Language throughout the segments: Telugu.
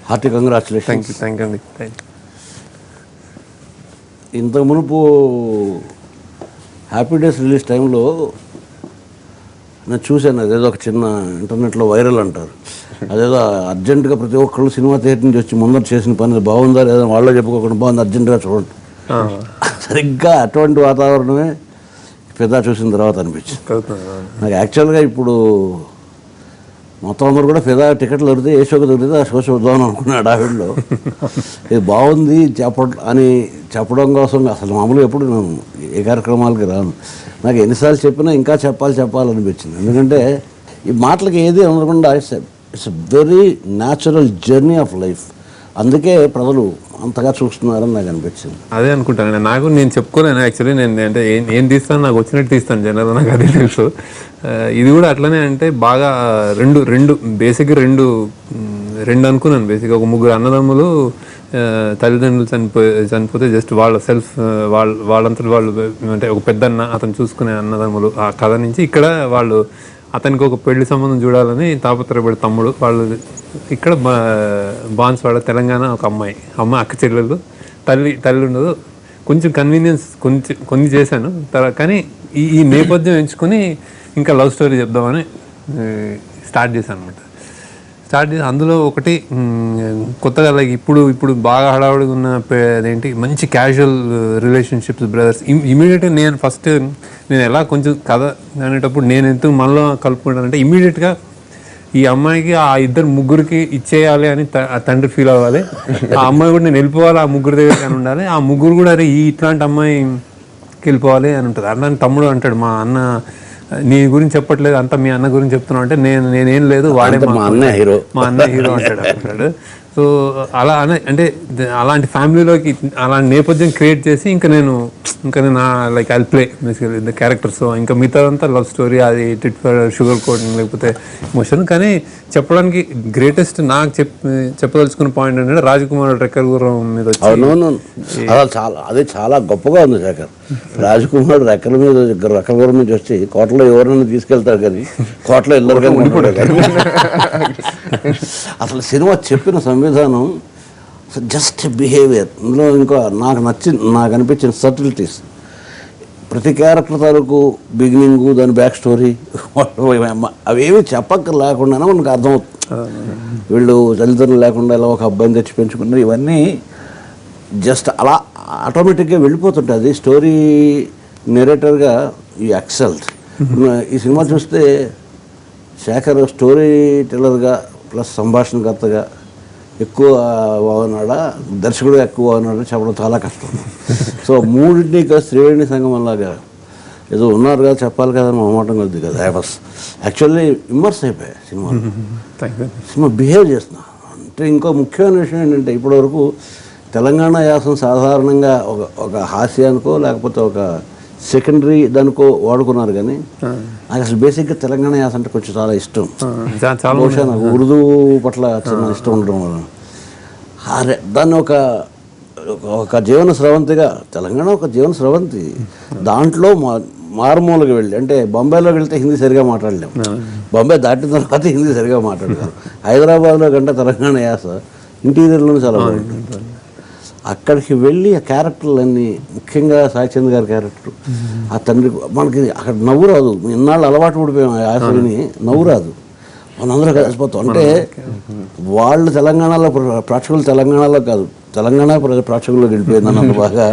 Hearty congratulations. థ్యాంక్ యూ అండి. ఇంతకు మునుపు హ్యాపీ డేస్ రిలీజ్ టైంలో నేను చూశాను, అదేదో ఒక చిన్న ఇంటర్నెట్లో వైరల్ అంటారు, అదేదో అర్జెంటుగా ప్రతి ఒక్కళ్ళు సినిమా థియేటర్ నుంచి వచ్చి ముందర చేసిన పని బాగుందా లేదా వాళ్ళే చెప్పుకోకుండా బాగుంది అర్జెంటుగా చూడండి. సరిగ్గా అటువంటి వాతావరణమే ఫిదా చూసిన తర్వాత అనిపించింది నాకు. యాక్చువల్గా ఇప్పుడు మొత్తం అందరూ కూడా ఫిదా టికెట్లు దొరికితే ఏ షోకి దొరికితే ఆ షో చూద్దామని అనుకున్నాడు ఆవిడలో. ఇది బాగుంది చెప్పడం కోసం అసలు మామూలుగా ఎప్పుడు నేను ఏ కార్యక్రమాలకి రాను. నాకు ఎన్నిసార్లు చెప్పినా ఇంకా చెప్పాలనిపించింది. ఎందుకంటే ఈ మాటలకి ఏది అనకుండా it's very natural journey of life. అందుకే ప్రజలు అంతగా చూస్తున్నారని నాకు అనిపించింది. అదే అనుకుంటాను. నాకు నేను చెప్పుకోలేను యాక్చువల్లీ. నేను అంటే ఏం తీస్తాను, నాకు వచ్చినట్టు తీస్తాను జనరల్గా, నాకు అదే తెలుసు. ఇది కూడా అట్లనే. అంటే బాగా బేసిక్గా రెండు అనుకున్నాను. బేసిక్గా ఒక ముగ్గురు అన్నదమ్ములు తల్లిదండ్రులు చనిపోతే జస్ట్ వాళ్ళంతా వాళ్ళు అంటే ఒక పెద్దన్న అతను చూసుకునే అన్నదమ్ములు ఆ కథ నుంచి ఇక్కడ వాళ్ళు అతనికి ఒక పెళ్లి సంబంధం చూడాలని తాపత్రపడే తమ్ముడు వాళ్ళు ఇక్కడ బాన్స్వాడ తెలంగాణ ఒక అమ్మాయి అక్క చెల్లెలు తల్లి ఉండదు. కొంచెం కన్వీనియన్స్ కొన్ని చేశాను కానీ ఈ నేపథ్యం ఎంచుకొని ఇంకా లవ్ స్టోరీ చెప్దామని స్టార్ట్ చేశాను అనమాట. అందులో ఒకటి కొత్తగా లైక్ ఇప్పుడు బాగా హడావుడిగా ఉన్న అదేంటి మంచి క్యాజువల్ రిలేషన్షిప్స్ బ్రదర్స్. ఇమీడియట్గా నేను ఎలా కొంచెం కథ అనేటప్పుడు నేను ఎంత మనలో కలుపుకుంటానంటే ఇమీడియట్గా ఈ అమ్మాయికి ఆ ముగ్గురికి ఇచ్చేయాలి అని ఆ తండ్రి ఫీల్ అవ్వాలి. ఆ అమ్మాయి కూడా నేను వెళ్ళిపోవాలి ఆ ముగ్గురు దగ్గర అని ఉండాలి. ఆ ముగ్గురు కూడా అరే ఇట్లాంటి అమ్మాయికి వెళ్ళిపోవాలి అని ఉంటుంది. అట్లాంటి తమ్ముడు అంటాడు మా అన్న నీ గురించి చెప్పట్లేదు అంతా మీ అన్న గురించి చెప్తున్నావు అంటే నేనేం లేదు వాడే మా అన్న హీరో అంటాడు. సో అలా అంటే అలాంటి ఫ్యామిలీలోకి అలాంటి నేపథ్యం క్రియేట్ చేసి ఇంకా నేను like I'll play basically the character. So ఇంకా మిగతాదంతా లవ్ స్టోరీ, అది టిట్ ఫర్ షుగర్ కోటింగ్ లేకపోతే ఎమోషన్. కానీ చెప్పడానికి గ్రేటెస్ట్ నాకు చెప్పదలుచుకున్న పాయింట్ ఏంటంటే రాజకుమార్ రెక్కల గుర్రం మీద అదే చాలా గొప్పగా ఉంది శేఖర్. రాజకుమార్ రెక్కల గుర్రం నుంచి వచ్చి కోటలో ఎవరైనా తీసుకెళ్తారు కానీ కోటలో వెళ్ళరు కానీ ఉండిపోయారు. అసలు సినిమా చెప్పిన సంవిధానం జస్ట్ బిహేవియర్. ఇందులో ఇంకో నాకు అనిపించిన సటిలిటీస్, ప్రతి క్యారెక్టర్ తాలూకు బిగినింగు దాని బ్యాక్ స్టోరీ అవేమి చెప్పక్క లేకుండానే మనకు అర్థమవుతుంది. వీళ్ళు తల్లిదండ్రులు లేకుండా ఇలా ఒక అబ్బాయిని తెచ్చి పెంచుకున్నారు. ఇవన్నీ జస్ట్ అలా ఆటోమేటిక్గా వెళ్ళిపోతుంటుంది. స్టోరీ నెరేటర్గా ఈ ఎక్సెల్ట్. ఈ సినిమా చూస్తే శేఖర్ స్టోరీ టెల్లర్గా ప్లస్ సంభాషణకర్తగా ఎక్కువ బాగున్నాడా, దర్శకుడు ఎక్కువ బాగున్నాడా చెప్పడం చాలా కష్టం. సో మూడింటిని కలిసి త్రివేణి సంగమంలాగా ఏదో ఉన్నారు కదా చెప్పాలి కదా అని మొహమాటం కొద్ది కదా. ఐ వాస్ యాక్చువల్లీ ఇమ్మర్స్ అయిపోయా సినిమా బిహేవ్ చేస్తున్నా. అంటే ఇంకో ముఖ్యమైన విషయం ఏంటంటే ఇప్పటివరకు తెలంగాణ యాసం సాధారణంగా ఒక హాస్యానికో లేకపోతే ఒక సెకండరీ దానికో వాడుకున్నారు. కానీ నాకు అసలు బేసిక్గా తెలంగాణ యాస అంటే కొంచెం చాలా ఇష్టం. బహుశా నాకు ఉర్దూ పట్ల చిన్న ఇష్టం ఉండడం వల్ల దాన్ని ఒక జీవన స్రవంతిగా, తెలంగాణ ఒక జీవన స్రవంతి, దాంట్లో మారుమూలకి వెళ్ళి అంటే బొంబాయిలోకి వెళ్తే హిందీ సరిగా మాట్లాడలేము, బొంబాయి దాటిన తర్వాత హిందీ సరిగా మాట్లాడలేము. హైదరాబాద్లో కంటే తెలంగాణ యాస ఇంటీరియర్లోనే చాలా బాగుంటుంది. అక్కడికి వెళ్ళి ఆ క్యారెక్టర్లన్నీ, ముఖ్యంగా సాయిచంద్ గారి క్యారెక్టర్, ఆ తండ్రి మనకి అక్కడ నవ్వు రాదు. ఇన్నాళ్ళు అలవాటు పడిపోయాం యాసని, నవ్వు రాదు, మనందరూ కలిసిపోతాం. అంటే వాళ్ళు తెలంగాణలో ప్రేక్షకులు తెలంగాణలో కాదు, తెలంగాణ ప్రేక్షకుల్లో వెళ్ళిపోయింది అన్నంత బాగా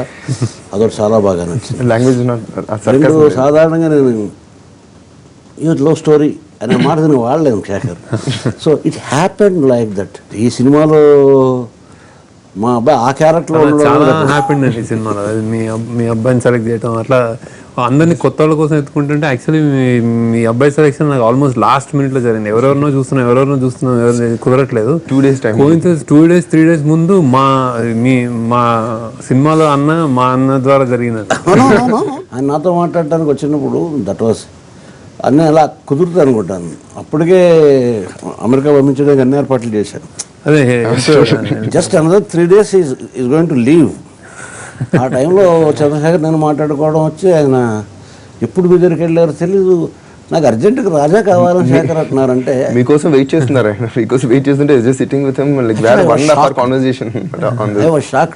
అదొకటి చాలా బాగా నచ్చింది. రెండు సాధారణంగా నేను యూత్ లవ్ స్టోరీ అనే మాట నేను వాడలేను Shekhar. So it happened like that. ఈ సినిమాలో మా అబ్బాయి ఆ క్యారెక్టర్ చాలా హ్యాపీ అండి ఈ సినిమాలో. మీ అబ్బాయిని సెలెక్ట్ చేయడం అట్లా అందరినీ కొత్త వాళ్ళ కోసం ఎత్తుకుంటుంటే యాక్చువల్లీ మీ అబ్బాయి సెలెక్షన్ నాకు ఆల్మోస్ట్ లాస్ట్ మినిట్లో జరిగింది. ఎవరెవరినో చూస్తున్నాం కుదరట్లేదు. 2 days టైం 2 days 3 days ముందు మా సినిమాలో మా అన్న ద్వారా జరిగినది. ఆయన నాతో మాట్లాడటానికి వచ్చినప్పుడు దట్ వాస్ అన్నీ అలా కుదురుతుంది అనుకుంటాను. అప్పటికే అమెరికా పంపించడానికి అన్ని ఏర్పాట్లు చేశాను. అదే just another 3 days is going to leave. ఆ టైంలో చంద్రశేఖర్ నేను మాట్లాడుకోవడం వచ్చి ఆయన ఎప్పుడు మీ దగ్గరికి వెళ్ళారో తెలీదు, నాకు అర్జెంటుగా రాజా కావాలని శేఖర్ అంటున్నారంటే మీకోసం వెయిట్ చేస్తున్నారు ఆయన, మీకోసం వెయిట్ చేస్తుంటే just sitting with him like we had 1 hour conversation on this. Shock.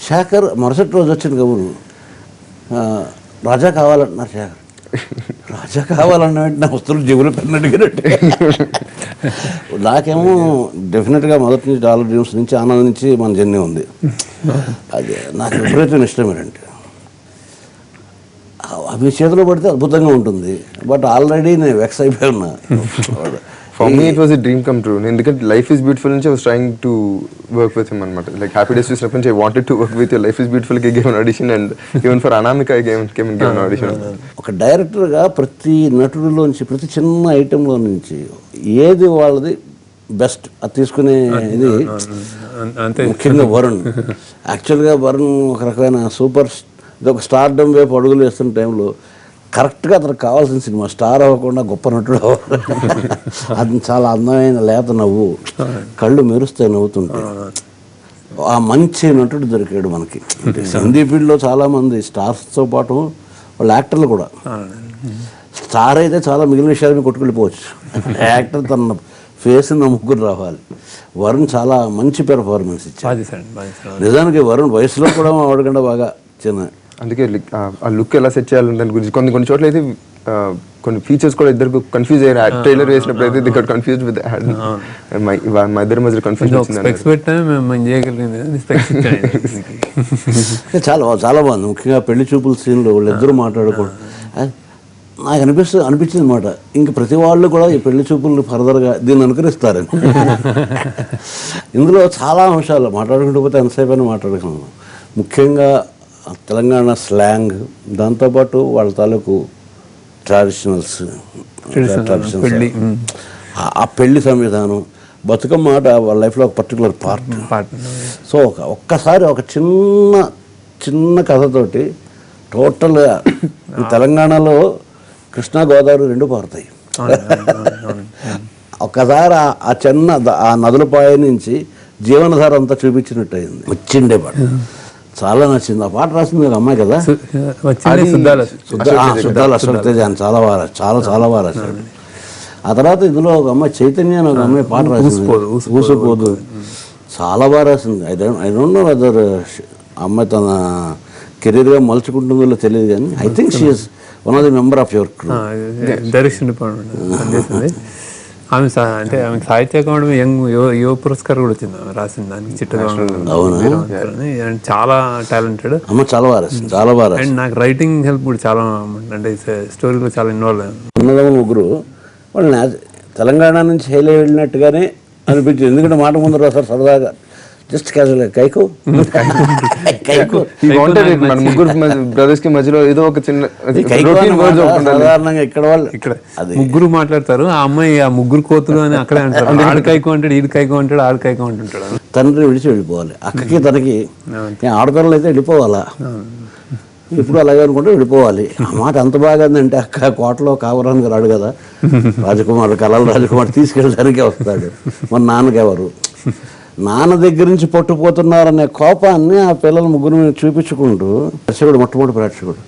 Shekhar మరుసటి రోజు వచ్చింది కబురు, రాజా కావాలంటున్నారు శేఖర్. రాజా కావాలన్న వెంటనే వస్తువులు జేబులు పెన్నట్టుగినట్టు. నాకేమో డెఫినెట్గా మొదటి నుంచి డాలర్ డ్రీమ్స్ నుంచి ఆనందం నుంచి మన జర్నీ ఉంది. అది నాకు విపరీతమైన ఇష్టం ఏంటంటే అవి చేతిలో పడితే అద్భుతంగా ఉంటుంది. బట్ ఆల్రెడీ నేను వెక్స్ అయిపోయి ఉన్నా. For me it was a dream come true. ఎందుకంటే లైఫ్ ఈస్ బ్యూటిఫుల్ నుంచి I was trying to work with him అనమాట. లైక్ హ్యాపీ డేస్ చూసినప్పటి నుంచి I wanted to work with your Life Is Beautiful కి given audition and even for Anamika I came given audition. ఒక డైరెక్టర్గా ప్రతి నటుడిలోంచి ప్రతి చిన్న ఐటెంలో నుంచి ఏది వాళ్ళది బెస్ట్ అది తీసుకునే ఇది ముఖ్యంగా వరుణ్. యాక్చువల్గా వరుణ్ ఒక రకమైన సూపర్, ఇది ఒక స్టార్డమ్ వైపు అడుగులు వేస్తున్న టైంలో కరెక్ట్గా అతనికి కావాల్సిన సినిమా స్టార్ అవ్వకుండా గొప్ప నటుడు అవ్వాలి. అది చాలా అందమైన లేత నవ్వు, కళ్ళు మెరుస్తాయి నవ్వుతుంటే. ఆ మంచి నటుడు దొరికాడు మనకి. హిందీ ఫీల్డ్లో చాలామంది స్టార్స్తో పాటు వాళ్ళ యాక్టర్లు కూడా. స్టార్ అయితే చాలా మిగిలిన విషయాలు కొట్టుకెళ్ళిపోవచ్చు, యాక్టర్ తన ఫేస్ ముగ్గురు రావాలి. వరుణ్ చాలా మంచి పెర్ఫార్మెన్స్ ఇచ్చాడు. నిజానికి వరుణ్ వయసులో కూడా వాడకుండా బాగా చిన్న. అందుకే ఆ లుక్ ఎలా సెట్ చేయాలని దాని గురించి కొన్ని చోట్ల అయితే కొన్ని ఫీచర్స్ కూడా ఇద్దరు కన్ఫ్యూజ్ అయ్యారు. ట్రైలర్ వేసినప్పుడు అయితే ది గట్ కన్ఫ్యూజ్డ్ విత్ మా ఇద్దరి మధ్య కన్ఫ్యూజ్ చాలా చాలా బాగుంది. ముఖ్యంగా పెళ్లి చూపుల సీన్లో వాళ్ళిద్దరూ మాట్లాడుకోవడం నాకు అనిపించింది అనమాట. ఇంక ప్రతి వాళ్ళు కూడా ఈ పెళ్లి చూపుల్ని ఫర్దర్గా దీన్ని అనుకరిస్తారని. ఇందులో చాలా అంశాలు మాట్లాడుకుంటూ పోతే ఎంతసేపు అని మాట్లాడుకున్నాను. ముఖ్యంగా తెలంగాణ స్లాంగ్, దాంతోపాటు వాళ్ళ తాలూకు ట్రెడిషనల్స్, ఆ పెళ్లి సంవిధానం, బతుకమ్మ ఆట వాళ్ళ లైఫ్లో ఒక పర్టికులర్ పార్ట్. సో ఒక్కసారి ఒక చిన్న కథతోటి టోటల్గా తెలంగాణలో కృష్ణా గోదావరి రెండు పారుతాయి. ఒక్కసారి ఆ నదుల పాయ నుంచి జీవనధార అంతా చూపించినట్టు అయింది. వచ్చిండే పాట చాలా నచ్చింది. ఆ పాట రాసింది ఒక అమ్మాయి కదా, శుద్ధాల అశోక్ తేజ. చాలా బాగా చాలా బాగా రాశాడు. ఆ తర్వాత ఇందులో ఒక అమ్మాయి చైతన్య అని ఒక అమ్మాయి పాట రాసింది, ఊసిపోదు. చాలా బాగా రాసింది. ఐ డోంట్ నో వెదర్ అమ్మాయి తన కెరీర్గా మలుచుకుంటుందో తెలియదు, కానీ I think she is one of the member of your crew. Direction department. ఆమె అంటే ఆమెకు సాహిత్య అకాడమీ యువ పురస్కారం కూడా వచ్చింది ఆమె రాసిన దానికి. చిట్టగా చాలా టాలెంటెడ్, చాలా బాగా. అండ్ నాకు రైటింగ్ హెల్ప్ కూడా చాలా, అంటే స్టోరీలో చాలా ఇన్వాల్వ్ అయ్యాను. ఉన్నదమ్ములు ముగ్గురు వాళ్ళు తెలంగాణ నుంచి హైలే వెళ్ళినట్టుగానే అనిపించింది. ఎందుకంటే మాట ముందు రాసారు సరదాగా, జస్ట్ క్యాజువల్ కైకో. మన ముగ్గురు బ్రదర్స్ కి మధ్యలో ఏదో ఒక చిన్న సాధారణంగా ఇక్కడ ముగ్గురు మాట్లాడతారు. ఆ అమ్మాయి ఆ ముగ్గురు కోతులు అని అక్కడే అంటారు. ఆడు కైకో అంటాడు, ఈడు కైకో అంటాడు, ఆడు కైకో అంటుంటాడు. తండ్రి విడిచి వెళ్ళిపోవాలి, అక్కకి తనకి. ఆడపిల్లలు అయితే వెళ్ళిపోవాలా, ఇప్పుడు అలాగే అనుకుంటే వెళ్ళిపోవాలి. ఆ మాట అంత బాగా ఉందంటే అక్క కోటలో కావరానికి రాడు కదా రాజకుమారుడు, కళల రాజకుమారుడు తీసుకెళ్ళడానికే వస్తాడు. మన నాన్నకెవరు, నాన్న దగ్గర నుంచి పట్టుపోతున్నారనే కోపాన్ని ఆ పిల్లల ముగ్గురు మీద చూపించుకుంటూ ప్రేక్షకుడు, మొట్టమొదటి ప్రేక్షకుడు.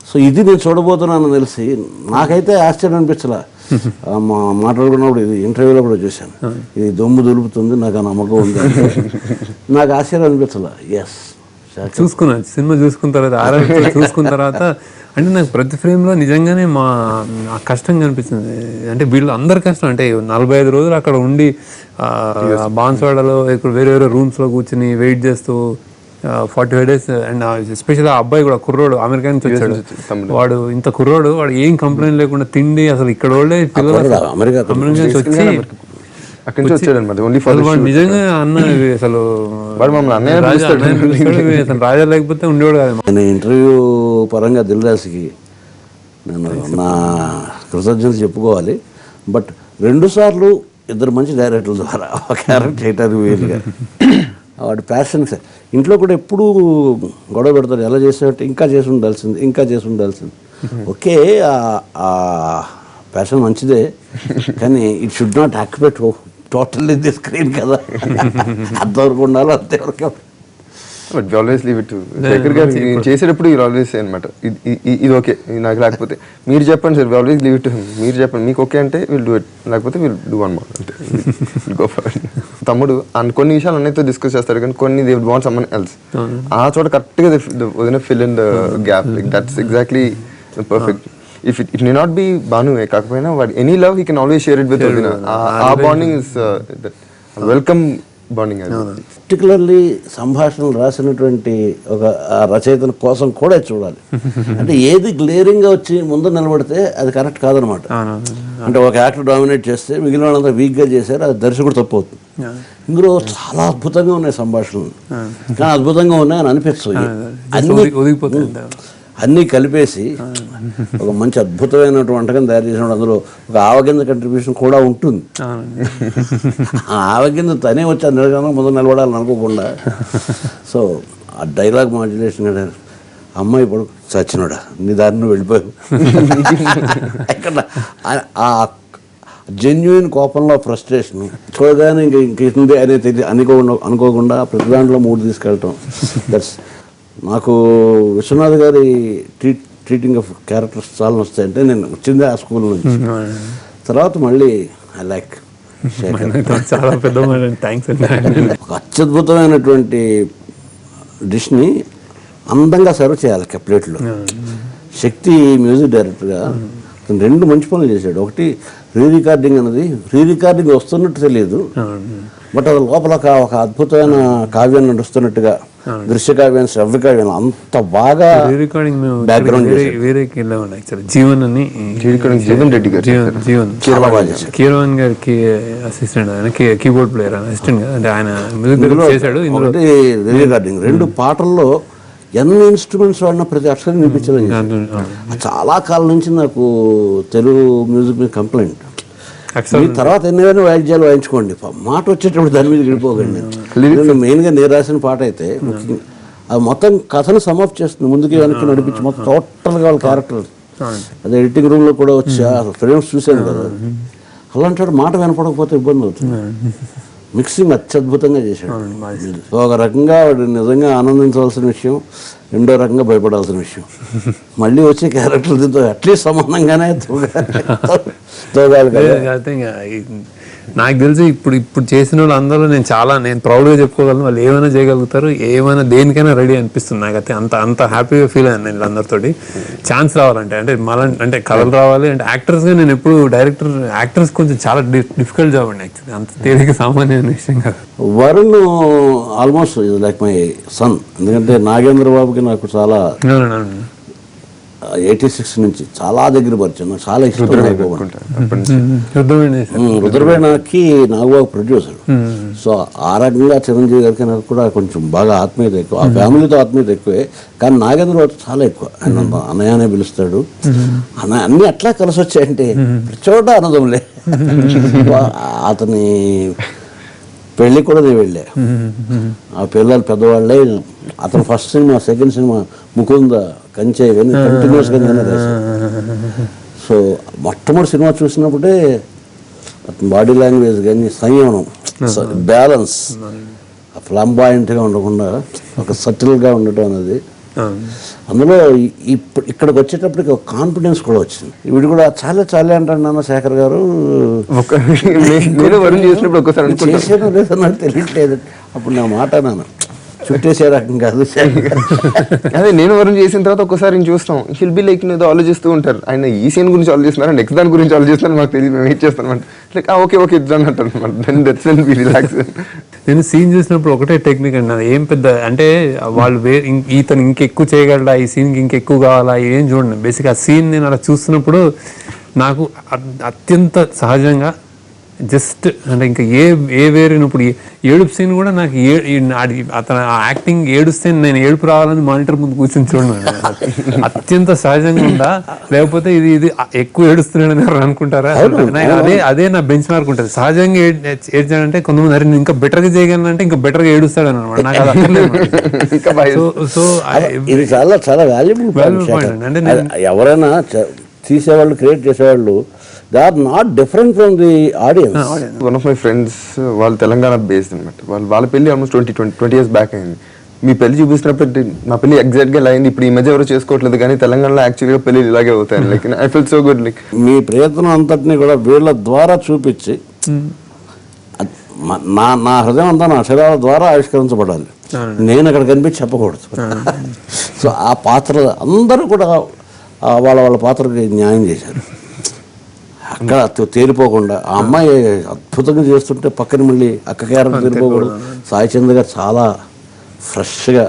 సో ఇది నేను చూడబోతున్నానని తెలిసి నాకైతే ఆశ్చర్యం అనిపించలే. మాట్లాడుకున్నప్పుడు ఇది ఇంటర్వ్యూలో కూడా చూశాను, ఇది దొమ్ము దులుపుతుంది, నాకు ఆ నమ్మకం ఉంది. నాకు ఆశ్చర్యం అనిపించలే. ఎస్, చూసుకున్నాను సినిమా చూసుకున్న తర్వాత అంటే నాకు ప్రతి ఫ్రేమ్లో నిజంగానే మా కష్టం కనిపిస్తుంది. అంటే వీళ్ళు అందరి కష్టం, అంటే 45 రోజులు అక్కడ ఉండి బాన్స్వాడలో ఇక్కడ వేరే రూమ్స్లో కూర్చుని వెయిట్ చేస్తూ 45 days. అండ్ ఎస్పెషల్ ఆ అబ్బాయి కూడా కుర్రోడు, అమెరికా నుంచి వచ్చాడు వాడు. ఇంత కుర్రోడు వాడు ఏం కంప్లైంట్ లేకుండా తిండి, అసలు ఇక్కడ వాళ్ళే పిల్లలు అమెరికా నుంచి వచ్చి నిజంగా అన్న అసలు రాజా లేకపోతే ఉండేవాడు కాదు. నేను ఇంటర్వ్యూ పరంగా దిల్ రాజుకి నేను నా కృతజ్ఞత చెప్పుకోవాలి. బట్ 2 సార్లు ఇద్దరు మంచి డైరెక్టర్ల ద్వారా ఒక క్యారెక్టర్ చేయటానికి వీలుగా వాడి ప్యాషన్. ఇంట్లో కూడా ఎప్పుడూ గొడవ పెడతారు, ఎలా చేసేటట్టు ఇంకా చేసి ఉండాల్సింది. ఓకే, ఆ ప్యాషన్ మంచిదే, కానీ it should not activate totally the screen కదా. అంతవరకు ఉండాలి, అంతవరకు. But we always leave it to Shekhar garu. నేను చేసేటప్పుడు యూ ఆల్వేస్ సే అనమాట, ఇది ఓకే నాకు, లేకపోతే మీరు చెప్పండి sir, we always leave it to him. మీరు చెప్పండి, మీకు ఓకే అంటే విల్ డూ ఇట్, లేకపోతే విల్ డూ వన్ మోర్ అంటే గో ఫర్ ఇట్. తమ్ముడు కొన్ని విషయాలు అన్నైతో డిస్కస్ చేస్తారు కానీ కొన్ని దే వాంట్ సమ్మన్ ఎల్స్. ఆ చోట కరెక్ట్గా వదిన fill in the gap, like that's exactly perfect. If it may not be Banu కాకపోయినా వాడు any love he can always share it with Odina. ఆ bonding is welcome bonding. Particularly సంభాషణలు రాసినటువంటి ఒక రచయితల కోసం కూడా చూడాలి. అంటే ఏది గ్లేరింగ్గా వచ్చి ముందు నిలబడితే అది కరెక్ట్ కాదనమాట. అంటే ఒక యాక్టర్ డామినేట్ చేస్తే మిగిలిన వాళ్ళంతా వీక్గా చేశారు, అది దర్శకుడు తప్పు అవుతుంది. ఇందులో చాలా అద్భుతంగా ఉన్నాయి సంభాషణలు, కానీ అద్భుతంగా ఉన్నాయని అనిపిస్తుంది. అన్నీ కలిపేసి ఒక మంచి అద్భుతమైనటువంటి వంటకం తయారు చేసినప్పుడు అందులో ఒక ఆవగింజ కంట్రిబ్యూషన్ కూడా ఉంటుంది. ఆ ఆవగింజ తనే వచ్చి ఆ నిలకన్నా ముందు నిలబడాలని అనుకోకుండా. సో ఆ డైలాగ్ మాడ్యులేషన్ కానీ అమ్మాయి ఇప్పుడు చచ్చినోడా నీ దారిని వెళ్ళిపోయావు ఎక్కడ ఆ జెన్యున్ కోపంలో ఫ్రస్ట్రేషన్ చూడగానే ఇంక ఇంది అనేది అనుకోకుండా ప్రతి దాంట్లో మూడు తీసుకెళ్ళటం. దట్స్ నాకు విశ్వనాథ్ గారి ట్రీటింగ్ ఆఫ్ క్యారెక్టర్స్ చాలా వస్తాయంటే నేను వచ్చింది ఆ స్కూల్ నుంచి. తర్వాత మళ్ళీ ఐ లైక్ చాలా పెద్ద థ్యాంక్స్. ఒక అత్యద్భుతమైనటువంటి డిష్ని అందంగా సర్వ్ చేయాలి ప్లేట్లో. శక్తి మ్యూజిక్ డైరెక్టర్గా రెండు మంచి పనులు చేశాడు. ఒకటి రికార్డింగ్ అన్నది, రికార్డింగ్ వస్తున్నట్టు తెలియదు, బట్ అది లోపల ఒక అద్భుతమైన కావ్యం నడుస్తున్నట్టుగా, దృశ్య కావ్యం శ్రవ్య కావ్యం అంత బాగా బ్యాక్గ్రౌండ్ జీవన్ అని కీరవాన్ గారికి అసిస్టెంట్, ఆయన కీబోర్డ్ ప్లేయర్ అసిస్టెంట్ అంటే ఆయన మ్యూజిక్ చేశాడు. రికార్డింగ్ రెండు పాటల్లో ఎన్ని ఇన్స్ట్రుమెంట్స్ వాడినా ప్రతి అక్షరం వినిపించలేదు. చాలా కాలం నుంచి నాకు తెలుగు మ్యూజిక్ మీద కంప్లైంట్. తర్వాత ఎన్నైనా వాయిద్యాలు వాయించుకోండి, మాట వచ్చేటప్పుడు దాని మీద గడిపోకండి. మెయిన్గా నేను రాసిన పాట అయితే అది మొత్తం కథను సమాప్ట్ చేస్తుంది, ముందుకి వెనక్కి నడిపించి మొత్తం టోటల్గా వాళ్ళ క్యారెక్టర్. అదే ఎడిటింగ్ రూమ్లో కూడా వచ్చి ఫ్రేమ్స్ చూశాను కదా, అలాంటి మాట వినపడకపోతే ఇబ్బంది అవుతుంది. మిక్సింగ్ అత్యద్భుతంగా చేశాడు. ఒక రకంగా వాడు నిజంగా ఆనందించవలసిన విషయం, రెండో రకంగా భయపడాల్సిన విషయం. మళ్ళీ వచ్చే క్యారెక్టర్ దీంతో అట్లీస్ట్ సమానంగానే తోగాలి కదా. నాకు తెలిసి ఇప్పుడు చేసిన వాళ్ళు అందరూ నేను ప్రౌడ్గా చెప్పుకోగలను, వాళ్ళు ఏమైనా చేయగలుగుతారు, ఏమైనా దేనికైనా రెడీ అనిపిస్తుంది నాకైతే. అంత హ్యాపీగా ఫీల్ అయ్యాను నేను అందరితోటి. ఛాన్స్ రావాలంటే అంటే కథలు రావాలి అంటే యాక్టర్స్గా నేను ఎప్పుడు యాక్టర్స్ కొంచెం చాలా డిఫికల్ట్ జాబ్ అండి యాక్చువల్లీ, అంత తేలిక సామాన్యమైన విషయం కాదు. Varun almost like my son, ఎందుకంటే నాగేంద్ర బాబుకి నాకు చాలా 86 నుంచి చాలా దగ్గర పరిచయం, నాకు చాలా ఇష్టం. రుద్రవేణకి నాగబాబు ప్రొడ్యూసర్. సో ఆ రకంగా చిరంజీవి గారికి నాకు కూడా కొంచెం బాగా ఆత్మీయత ఎక్కువ, ఆ ఫ్యామిలీతో ఆత్మీయత ఎక్కువే. కానీ నాగేంద్ర బాబు చాలా ఎక్కువ, ఆయన అన్నయ్యనే పిలుస్తాడు. అన్నీ అట్లా కలిసి వచ్చాయంటే ప్రతి చోట ఆనందంలే. అతని పెళ్ళి కూడా నేను వెళ్ళా, ఆ పిల్లలు పెద్దవాళ్ళే. అతను first cinema, second cinema Mukunda, కంచె, ఇవన్నీ కంటిన్యూస్గా నేనే రాశాను. సో మొట్టమొదటి సినిమా చూసినప్పుడే అతని బాడీ లాంగ్వేజ్ కానీ, సంయమనం, బ్యాలెన్స్, ఫ్లాంబాయింట్గా ఉండకుండా ఒక సటిల్గా ఉండటం అనేది. అందులో ఇక్కడికి వచ్చేటప్పటికి ఒక కాన్ఫిడెన్స్ కూడా వచ్చింది. వీడు కూడా చాలా అంటాడు నాన్న శేఖర్ గారు, చేసేదో లేదో నాకు తెలియట్లేదు. అప్పుడు నా మాట నాన్న చుట్టేసే రకం కాదు. అదే నేను వరుణ్ చేసిన తర్వాత ఒక్కసారి చూస్తాం, హిల్ బి లైక్ ఏదో ఆలోచిస్తూ ఉంటారు, ఆయన ఈ సీన్ గురించి ఆలోచిస్తున్నారు, నెక్స్ట్ దాని గురించి ఆలోచిస్తున్నారు, మాకు తెలియదు, మేము వెయిట్ చేస్తాం అంటే లైక్ ఓకే ఇద్దాం అంటారు అనమాట. రిలాక్స్. నేను సీన్ చూసినప్పుడు ఒకటే టెక్నిక్ అండి, అది ఏం పెద్ద అంటే వాళ్ళు ఇతను ఇంకెక్కువ చేయగలరా, ఈ సీన్కి ఇంకెక్కువ కావాలా, ఏం చూడండి. బేసిక్ ఆ సీన్ నేను అలా చూస్తున్నప్పుడు నాకు అత్యంత సహజంగా జస్ట్ అంటే ఇంకా ఏ వేరేనప్పుడు ఏడుపు సీన్ కూడా నాకు అతను యాక్టింగ్ ఏడుస్తే నేను ఏడుపు రావాలని మానిటర్ ముందు కూర్చొని చూడండి, అత్యంత సహజంగా ఉందా, లేకపోతే ఇది ఎక్కువ ఏడుస్తున్నాడని ఎవరు అనుకుంటారా? అదే నా బెంచ్ మార్క్ ఉంటుంది. సహజంగా ఏడ్చాడంటే కొంతమంది అరే ఇంకా బెటర్గా చేయగలనంటే ఇంకా బెటర్గా ఏడుస్తాడు అనమాట. నాకు అది అక్కర్లేదు. సో ఇది చాలా వాల్యుబుల్ పాయింట్. అంటే ఎవరైనా తీసేవాళ్ళు, క్రియేట్ చేసేవాళ్ళు, they are not different from the audience. One of my friends, వాళ్ళు తెలంగాణ బేస్డ్ అనమాట. వాళ్ళ పెళ్ళి ఆల్మోస్ట్ 20 years బ్యాక్ అయింది. మీ పెళ్లి చూపిస్తున్నప్పుడు మా పెళ్లి ఎగ్జాక్ట్ గా అయింది. ఇప్పుడు ఈ మధ్య ఎవరు చేసుకోవట్లేదు కానీ తెలంగాణలో యాక్చువల్గా పెళ్లి ఇలాగే అవుతాయి. Like I feel so good. Like మీ ప్రయత్నం అంతటినీ కూడా వీళ్ళ ద్వారా చూపించి నా హృదయం అంతా నా శరీరాల ద్వారా ఆవిష్కరించబడాలి. నేను అక్కడ కనిపించి చెప్పకూడదు. సో ఆ పాత్ర అందరూ కూడా వాళ్ళ వాళ్ళ పాత్రకి న్యాయం చేశారు. అక్కడ తేలిపోకుండా ఆ అమ్మాయి అద్భుతంగా చేస్తుంటే పక్కన మళ్ళీ అక్క క్యారెక్టర్ తేలిపోకూడదు. సాయి చంద్ర గారు చాలా ఫ్రెష్గా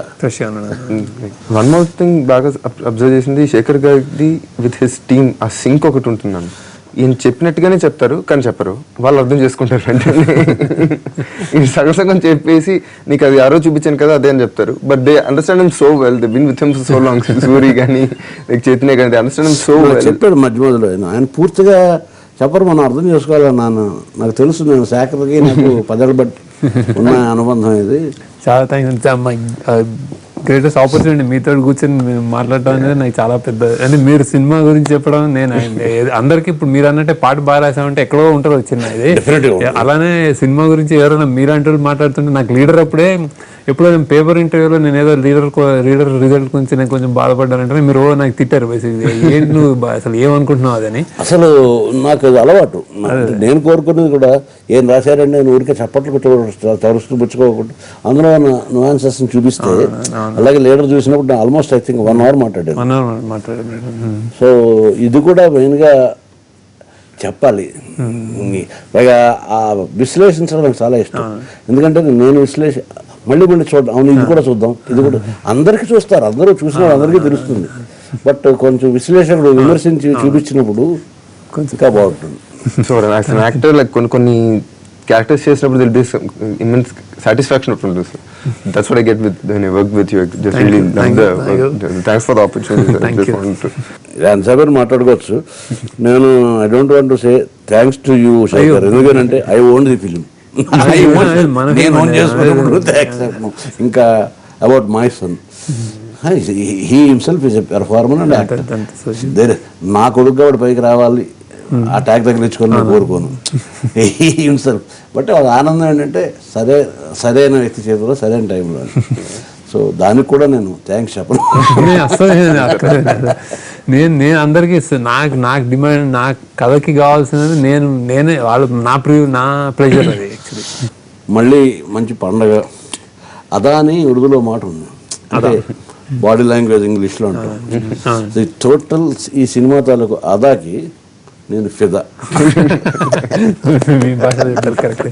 వన్ మోర్ థింగ్ బాగా అబ్జర్వ్ చేసింది శేఖర్ గారిది విత్ హిస్ టీమ్. ఆ సింక్ ఒకటి ఉంటున్నాను. ఈయన చెప్పినట్టుగానే చెప్తారు కానీ చెప్పరు, వాళ్ళు అర్థం చేసుకుంటారు వెంటనే. ఈయన సగం సగం చెప్పేసి నీకు అది ఆరో చూపించాను కదా అదే అని చెప్తారు. But they understand him so well. They been with him so long. Suri కానీ లైక్ చైతన్య కానీ they understand him so well. చెప్పాడు మధ్య మధ్యలో ఆయన పూర్తిగా చెప్పరు, మనం అర్థం చేసుకోవాలి. నాకు తెలుసు, నేను శేఖర్కి నాకు 10 ఏళ్ళ బట్టి ఉన్న అనుబంధం ఇది. చాలా థ్యాంక్స్ అమ్మా. గ్రేటెస్ట్ ఆపర్చునిటీ మీతో కూర్చొని మాట్లాడటం అనేది నాకు చాలా పెద్ద. అంటే మీరు సినిమా గురించి చెప్పడం, నేను అందరికి ఇప్పుడు మీరు అన్నట్టే పాట బాగా రాసామంటే ఎక్కడో ఉంటారు వచ్చిన ఇది. అలానే సినిమా గురించి ఎవరైనా మీరంటూ మాట్లాడుతుంటే నాకు లీడర్ అప్పుడే ఎప్పుడో నేను పేపర్ ఇంటర్వ్యూలో నేను ఏదో లీడర్ రిజల్ట్ గురించి నేను కొంచెం బాధపడ్డానంటే మీరు నాకు తిట్టారు బేసిక్గా. ఏంటి నువ్వు అసలు ఏమనుకుంటున్నావు అదని. అసలు నాకు అది అలవాటు. నేను కోరుకునేది కూడా ఏం రాశారండి నేను ఊరికే చప్పట్లు తరుస్తూ పుచ్చుకోకుండా అందులో నువాన్సెస్ చూపిస్తే. అలాగే లీడర్ చూసినప్పుడు ఆల్మోస్ట్ ఐ థింక్ 1 hour మాట్లాడాను. సో ఇది కూడా మెయిన్గా చెప్పాలి. పైగా ఆ విశ్లేషించడం నాకు చాలా ఇష్టం. ఎందుకంటే నేను మళ్ళీ చూద్దాం, అవును ఇది కూడా చూద్దాం, ఇది కూడా అందరికీ చూస్తారు, అందరూ చూసిన అందరికీ తెలుస్తుంది. బట్ కొంచెం విశ్లేషకుడు విమర్శించి చూపించినప్పుడు కొంచెం బాగుంటుంది. సో యాక్టర్ లైక్ కొన్ని క్యారెక్టర్స్ చేసినప్పుడు దిల్ బి ఇమెన్స్ సాటిస్ఫాక్షన్ ఉంటుంది. So that's what I get with when I work with you. Just really thanks for the opportunity. అన్సాబర్ మాట్లాడుకోవచ్చు. నేను I don't want to say thanks to you Shekhar, ఎందుకంటే ఐ ఓన్ ది ఫిలిం. ఇంకా about my son, he himself is a performer and actor. నా కొడుకు వాడు పైకి రావాలి, ఆ ట్యాగ్ తగిలించుకొని నేను కోరుకోను. He himself. బట్ ఒక ఆనందం ఏంటంటే సరైన వ్యక్తి చేతిలో సరైన టైంలో. సో దానికి కూడా నేను థ్యాంక్స్ చెప్పను. నేను అందరికీ నాకు డిమాండ్, నా కథకి కావాల్సినది నేనే వాళ్ళు నా ప్రెషర్ అది యాక్చువల్లీ. మళ్ళీ మంచి పండగ అదాని ఉర్దూలో మాట ఉంది, అంటే బాడీ లాంగ్వేజ్ ఇంగ్లీష్లో ఉంటాం. టోటల్ ఈ సినిమా తాలూకు అదాకి నేను ఫిదా. మీ భాషలో కరెక్ట్.